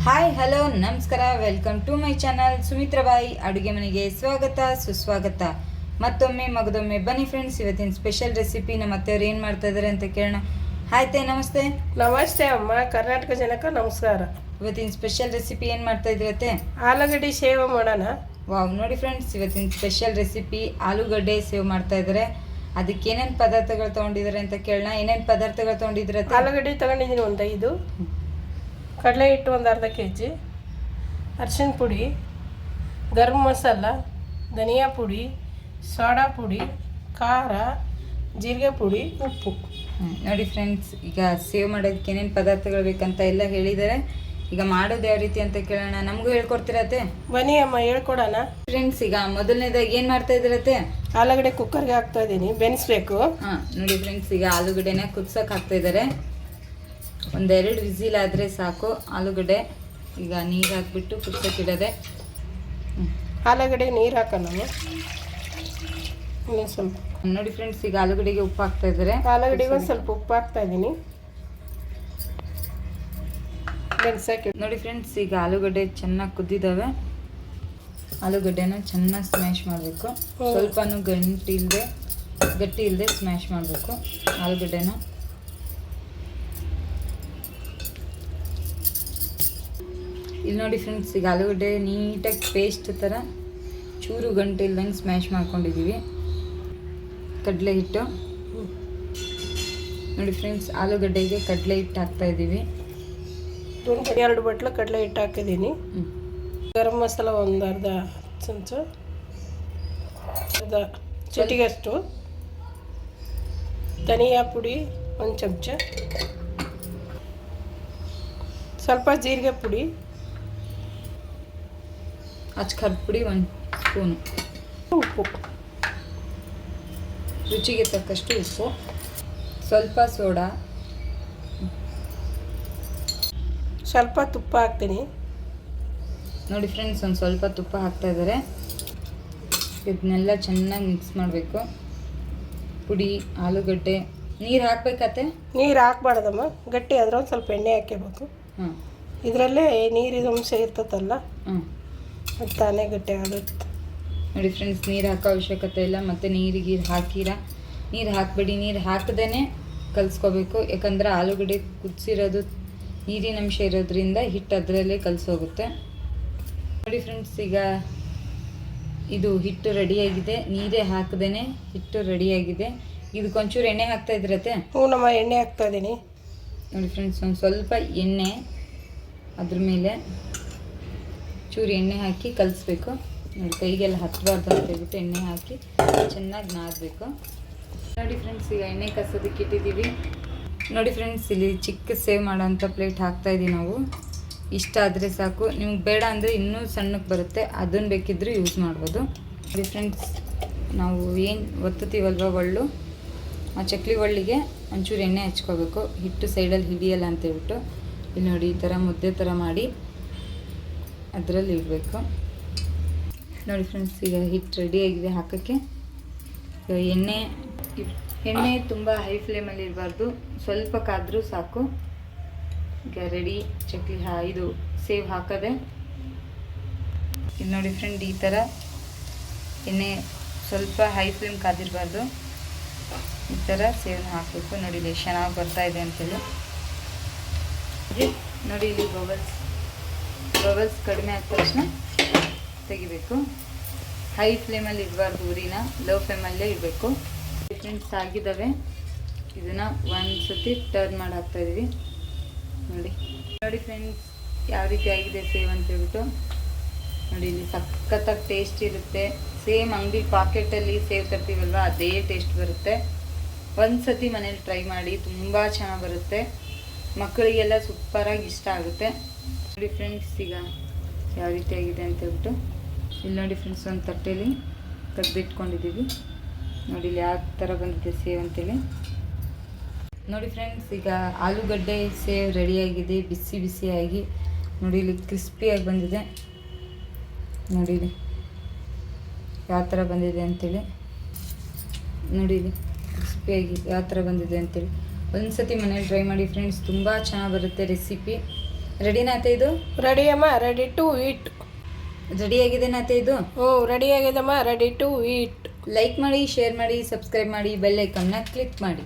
Hi hello ನಮಸ್ಕಾರ, welcome to my channel Sumitrabai ಅಡುಗೆ ಮನೆಗೆ ಸ್ವಾಗತ ಸುಸ್ವಾಗತ. ಮತ್ತೊಮ್ಮೆ ಮಗದೊಮ್ಮೆ ಬನ್ನಿ ಫ್ರೆಂಡ್ಸ್. ಇವತ್ತಿನ ಸ್ಪೆಷಲ್ ರೆಸಿಪಿ ನಮ್ಮ ಅತ್ತೆಯವ್ರು ಏನು ಮಾಡ್ತಾ ಇದ್ದಾರೆ ಅಂತ ಕೇಳೋಣ. ಹಾಯ್ತೆ, ನಮಸ್ತೆ. ನಮಸ್ತೆ ಅಮ್ಮ, ಕರ್ನಾಟಕ ಜನಕ್ಕೆ ನಮಸ್ಕಾರ. ಇವತ್ತಿನ ಸ್ಪೆಷಲ್ ರೆಸಿಪಿ ಏನು ಮಾಡ್ತಾ ಇದ್ರತ್ತೆ? ಆಲೂಗಡ್ಡೆ ಸೇವ್ ಮಾಡೋಣ. ವಾವ್, ನೋಡಿ ಫ್ರೆಂಡ್ಸ್, ಇವತ್ತಿನ ಸ್ಪೆಷಲ್ ರೆಸಿಪಿ ಆಲೂಗಡ್ಡೆ ಸೇವ್ ಮಾಡ್ತಾ ಇದ್ದಾರೆ. ಅದಕ್ಕೆ ಏನೇನು ಪದಾರ್ಥಗಳು ತೊಗೊಂಡಿದ್ದಾರೆ ಅಂತ ಕೇಳೋಣ. ಏನೇನು ಪದಾರ್ಥಗಳು ತೊಗೊಂಡಿದ್ರೆ? ಆಲೂಗಡ್ಡೆ ತೊಗೊಂಡಿದ್ದೀನಿ ಒಂದು 5, ಕಡಲೆ ಹಿಟ್ಟು ಒಂದು ಅರ್ಧ kg, ಅರಿಶಿನ ಪುಡಿ, ಗರಂ ಮಸಾಲ, ಧನಿಯಾ ಪುಡಿ, ಸೋಡಾ ಪುಡಿ, ಖಾರ, ಜೀರಿಗೆ ಪುಡಿ, ಉಪ್ಪು. ನೋಡಿ ಫ್ರೆಂಡ್ಸ್, ಈಗ ಸೇವ್ ಮಾಡೋದಕ್ಕೆ ಏನೇನು ಪದಾರ್ಥಗಳು ಬೇಕಂತ ಎಲ್ಲ ಹೇಳಿದ್ದಾರೆ. ಈಗ ಮಾಡೋದು ಯಾವ ರೀತಿ ಅಂತ ಕೇಳೋಣ. ನಮಗೂ ಹೇಳ್ಕೊಡ್ತಿರತ್ತೆ? ಬನ್ನಿ ಅಮ್ಮ, ಹೇಳ್ಕೊಡೋಣ. ಫ್ರೆಂಡ್ಸ್, ಈಗ ಮೊದಲನೇದಾಗಿ ಏನು ಮಾಡ್ತಾ ಇದ್ರತ್ತೆ? ಆಲೂಗಡ್ಡೆ ಕುಕ್ಕರ್ಗೆ ಹಾಕ್ತಾ ಇದ್ದೀನಿ, ಬೆನ್ಸ್ಬೇಕು. ನೋಡಿ ಫ್ರೆಂಡ್ಸ್, ಈಗ ಆಲೂಗಡ್ಡೆನ ಕುದಿಸೋಕೆ ಹಾಕ್ತಾ ಇದ್ದಾರೆ. ಒಂದೆರಡು ವಿಸಿಲ್ ಆದರೆ ಸಾಕು ಆಲೂಗಡ್ಡೆ. ಈಗ ನೀರು ಹಾಕ್ಬಿಟ್ಟು ಕುದಿಸೋಕ್ಕಿಡೋದೆ. ಆಲೂಗಡ್ಡೆಗೆ ನೀರು ಹಾಕೋಣ ಸ್ವಲ್ಪ. ನೋಡಿ ಫ್ರೆಂಡ್ಸ್, ಈಗ ಆಲೂಗಡ್ಡೆಗೆ ಉಪ್ಪು ಹಾಕ್ತಾ ಇದ್ದಾರೆ. ಆಲೂಗಡ್ಡೆಗೆ ಒಂದು ಸ್ವಲ್ಪ ಉಪ್ಪು ಹಾಕ್ತಾ ಇದ್ದೀನಿ, ಬೆನ್ಸಕ್ಕೆ. ನೋಡಿ ಫ್ರೆಂಡ್ಸ್, ಈಗ ಆಲೂಗಡ್ಡೆ ಚೆನ್ನಾಗಿ ಕುದ್ದಿದ್ದಾವೆ. ಆಲೂಗಡ್ಡೆನ ಚೆನ್ನಾಗಿ ಸ್ಮ್ಯಾಶ್ ಮಾಡಬೇಕು. ಸ್ವಲ್ಪನೂ ಗಟ್ಟಿ ಇಲ್ಲದೆ ಸ್ಮ್ಯಾಶ್ ಮಾಡಬೇಕು ಆಲೂಗಡ್ಡೆನ. ಇಲ್ಲಿ ನೋಡಿ ಫ್ರೆಂಡ್ಸ್, ಈಗ ಆಲೂಗಡ್ಡೆ ನೀಟಾಗಿ ಪೇಸ್ಟ್ ಥರ ಚೂರು ಗಂಟೆ ಇಲ್ದಂಗೆ ಸ್ಮ್ಯಾಶ್ ಮಾಡ್ಕೊಂಡಿದ್ದೀವಿ. ಕಡಲೆ ಹಿಟ್ಟು ನೋಡಿ ಫ್ರೆಂಡ್ಸ್, ಆಲೂಗಡ್ಡೆಗೆ ಕಡಲೆ ಹಿಟ್ಟು ಹಾಕ್ತಾಯಿದ್ದೀವಿ. 2 ಬಟ್ಲು ಕಡಲೆ ಹಿಟ್ಟು ಹಾಕಿದ್ದೀನಿ. ಗರಂ ಮಸಾಲ ಒಂದು ಅರ್ಧ ಚಮಚ, ಅರ್ಧ ಚಿಟಿಗೆಷ್ಟು, ಧನಿಯಾ ಪುಡಿ 1 ಚಮಚ, ಸ್ವಲ್ಪ ಜೀರಿಗೆ ಪುಡಿ, ಅಚ್ಕರದ ಪುಡಿ 1 ಸ್ಪೂನು, ಉಪ್ಪು, ರುಚಿಗೆ ತಕ್ಕಷ್ಟು ಉಪ್ಪು, ಸ್ವಲ್ಪ ಸೋಡಾ, ಸ್ವಲ್ಪ ತುಪ್ಪ ಹಾಕ್ತೀನಿ. ನೋಡಿ ಫ್ರೆಂಡ್ಸ್, ಒಂದು ಸ್ವಲ್ಪ ತುಪ್ಪ ಹಾಕ್ತಾ ಇದ್ದಾರೆ. ಇದನ್ನೆಲ್ಲ ಚೆನ್ನಾಗಿ ಮಿಕ್ಸ್ ಮಾಡಬೇಕು. ಪುಡಿ, ಆಲೂಗಡ್ಡೆ, ನೀರು ಹಾಕ್ಬೇಕತ್ತೆ? ನೀರು ಹಾಕ್ಬಾರ್ದಮ್ಮ, ಗಟ್ಟಿ ಆದ್ರೆ ಒಂದು ಸ್ವಲ್ಪ ಎಣ್ಣೆ ಹಾಕ್ಕೋಬೇಕು. ಇದರಲ್ಲೇ ನೀರಿನ ಅಂಶ ಇರ್ತದಲ್ಲ, ಅದು ತಾನೇ ಗಟ್ಟಿ ಆಗುತ್ತೆ. ನೋಡಿ ಫ್ರೆಂಡ್ಸ್, ನೀರು ಹಾಕೋ ಅವಶ್ಯಕತೆ ಇಲ್ಲ. ಮತ್ತು ನೀರು ಹಾಕಬೇಡಿ. ನೀರು ಹಾಕದೇ ಕಲಿಸ್ಕೋಬೇಕು. ಯಾಕಂದರೆ ಆಲೂಗಡ್ಡೆ ಕುದಿಸಿರೋದು ನೀರಿನ ಅಂಶ ಇರೋದ್ರಿಂದ ಹಿಟ್ಟು ಅದರಲ್ಲೇ ಕಲಸೋಗುತ್ತೆ. ನೋಡಿ ಫ್ರೆಂಡ್ಸ್, ಈಗ ಇದು ಹಿಟ್ಟು ರೆಡಿಯಾಗಿದೆ. ನೀರೇ ಹಾಕದೇ ಹಿಟ್ಟು ರೆಡಿಯಾಗಿದೆ. ಇದಕ್ಕೊಂಚೂರು ಎಣ್ಣೆ ಹಾಕ್ತಾ ಇದ್ರತ್ತೆ? ಹ್ಞೂ ನಮ್ಮ, ಎಣ್ಣೆ ಹಾಕ್ತಾ ಇದ್ದೀನಿ. ನೋಡಿ ಫ್ರೆಂಡ್ಸ್, ಒಂದು ಸ್ವಲ್ಪ ಎಣ್ಣೆ ಅದ್ರ ಮೇಲೆ ಚೂರು ಎಣ್ಣೆ ಹಾಕಿ ಕಲಿಸ್ಬೇಕು. ನೋಡಿ, ಕೈಗೆಲ್ಲ ಹತ್ತಬಾರ್ದು ಅಂತ ಹೇಳ್ಬಿಟ್ಟು ಎಣ್ಣೆ ಹಾಕಿ ಚೆನ್ನಾಗಿ ನಾದಬೇಕು. ನೋಡಿ ಫ್ರೆಂಡ್ಸ್, ಈಗ ಎಣ್ಣೆ ಕಸೋದಕ್ಕೆ ಇಟ್ಟಿದ್ದೀವಿ. ನೋಡಿ ಫ್ರೆಂಡ್ಸ್, ಇಲ್ಲಿ ಚಿಕ್ಕ ಸೇವ್ ಮಾಡೋಂಥ ಪ್ಲೇಟ್ ಹಾಕ್ತಾಯಿದ್ದೀವಿ ನಾವು. ಇಷ್ಟ ಆದರೆ ಸಾಕು. ನಿಮ್ಗೆ ಬೇಡ ಅಂದರೆ ಇನ್ನೂ ಸಣ್ಣಕ್ಕೆ ಬರುತ್ತೆ, ಅದನ್ನು ಬೇಕಿದ್ದರೂ ಯೂಸ್ ಮಾಡ್ಬೋದು. ನೋಡಿ ಫ್ರೆಂಡ್ಸ್, ನಾವು ಏನು ಒತ್ತುತ್ತೀವಲ್ವ ಒಳ್ಳು, ಆ ಚಕ್ಲಿ ಒಳ್ಳಿಗೆ ಒಂಚೂರು ಎಣ್ಣೆ ಹಚ್ಕೋಬೇಕು. ಹಿಟ್ಟು ಸೈಡಲ್ಲಿ ಹಿಡಿಯಲ್ಲ ಅಂತೇಳ್ಬಿಟ್ಟು ಇಲ್ಲಿ ನೋಡಿ ಈ ಥರ ಮುದ್ದೆ ಥರ ಮಾಡಿ ಅದರಲ್ಲಿ ಇಡಬೇಕು. ನೋಡಿ ಫ್ರೆಂಡ್ಸ್, ಈಗ ಹಿಟ್ಟು ರೆಡಿಯಾಗಿದೆ ಹಾಕೋಕ್ಕೆ. ಎಣ್ಣೆ ತುಂಬ ಹೈ ಫ್ಲೇಮಲ್ಲಿ ಇರಬಾರ್ದು, ಸ್ವಲ್ಪ ಕಾದರೂ ಸಾಕು. ಈಗ ರೆಡಿ ಚಕ್ಲಿ ಇದು ಸೇವ್ ಹಾಕೋದೆ. ಇದು ನೋಡಿ ಫ್ರೆಂಡ್, ಈ ಥರ ಎಣ್ಣೆ ಸ್ವಲ್ಪ ಹೈ ಫ್ಲೇಮ್ ಕಾದಿರಬಾರ್ದು. ಈ ಥರ ಸೇವ್ನ ಹಾಕಬೇಕು. ನೋಡಿ, ಇಲ್ಲಿ ಚೆನ್ನಾಗಿ ಬರ್ತಾಯಿದೆ ಅಂತೇಳಿ. ನೋಡಿ, ಇಲ್ಲಿ ಬಬಲ್ಸ್ ಕಡಿಮೆ ಆದ ತಕ್ಷಣ ತೆಗಿಬೇಕು. ಹೈ ಫ್ಲೇಮಲ್ಲಿ ಇಡಬಾರ್ದು, ಉರಿನ ಲೋ ಫ್ಲೇಮಲ್ಲೇ ಇಡಬೇಕು. ಫ್ರೆಂಡ್ಸ್, ಆಗಿದ್ದಾವೆ. ಇದನ್ನು ಒಂದು ಸತಿ ಟರ್ನ್ ಮಾಡಿ ಹಾಕ್ತಾಯಿದ್ವಿ. ನೋಡಿ ಫ್ರೆಂಡ್ಸ್, ಯಾವ ರೀತಿ ಆಗಿದೆ ಸೇವ್ ಅಂತ ಹೇಳ್ಬಿಟ್ಟು. ನೋಡಿ, ಇಲ್ಲಿ ಸಖತ್ತಾಗಿ ಟೇಸ್ಟ್ ಇರುತ್ತೆ. ಸೇಮ್ ಅಂಗಡಿ ಪಾಕೆಟಲ್ಲಿ ಸೇವ್ ತರ್ತೀವಲ್ವ, ಅದೇ ಟೇಸ್ಟ್ ಬರುತ್ತೆ. ಒಂದು ಸತಿ ಮನೇಲಿ ಟ್ರೈ ಮಾಡಿ, ತುಂಬ ಚೆನ್ನಾಗಿ ಬರುತ್ತೆ. ಮಕ್ಕಳಿಗೆಲ್ಲ ಸೂಪರಾಗಿ ಇಷ್ಟ ಆಗುತ್ತೆ. ನೋಡಿ ಫ್ರೆಂಡ್ಸ್, ಈಗ ಯಾವ ರೀತಿ ಆಗಿದೆ ಅಂತ ಹೇಳ್ಬಿಟ್ಟು ಇಲ್ಲಿ ನೋಡಿ ಫ್ರೆಂಡ್ಸ್, ಒಂದು ತಟ್ಟೆಯಲ್ಲಿ ತೆಗೆದಿಟ್ಕೊಂಡಿದ್ದೀವಿ. ನೋಡಿ, ಇಲ್ಲಿ ಯಾವ ಥರ ಬಂದಿದೆ ಸೇವ್ ಅಂತೇಳಿ. ನೋಡಿ ಫ್ರೆಂಡ್ಸ್, ಈಗ ಆಲೂಗಡ್ಡೆ ಸೇವ್ ರೆಡಿಯಾಗಿದೆ, ಬಿಸಿಯಾಗಿ. ನೋಡಿ, ಇಲ್ಲಿ ಕ್ರಿಸ್ಪಿಯಾಗಿ ಬಂದಿದೆ. ನೋಡಿ, ಇಲ್ಲಿ ಯಾವ ಥರ ಬಂದಿದೆ ಅಂತೇಳಿ. ನೋಡಿ, ಇಲ್ಲಿ ಕ್ರಿಸ್ಪಿಯಾಗಿ ಯಾವ ಥರ ಬಂದಿದೆ ಅಂತೇಳಿ. ಒಂದು ಸತಿ ಮನೇಲಿ ಟ್ರೈ ಮಾಡಿ ಫ್ರೆಂಡ್ಸ್, ತುಂಬ ಚೆನ್ನಾಗಿ ಬರುತ್ತೆ ರೆಸಿಪಿ. ರೆಡಿನಾ ಅತ್ತೆ ಇದು? ರೆಡಿ ಅಮ್ಮ, ರೆಡಿ ಟು ಈಟ್. ರೆಡಿಯಾಗಿದೆನಾ ಅತ್ತೆ ಇದು? ಹ್ಞೂ ರೆಡಿಯಾಗಿದಮ್ಮ, ರೆಡಿ ಟು ಈಟ್. ಲೈಕ್ ಮಾಡಿ, ಶೇರ್ ಮಾಡಿ, ಸಬ್ಸ್ಕ್ರೈಬ್ ಮಾಡಿ, ಬೆಲ್ ಐಕನ್ನ ಕ್ಲಿಕ್ ಮಾಡಿ.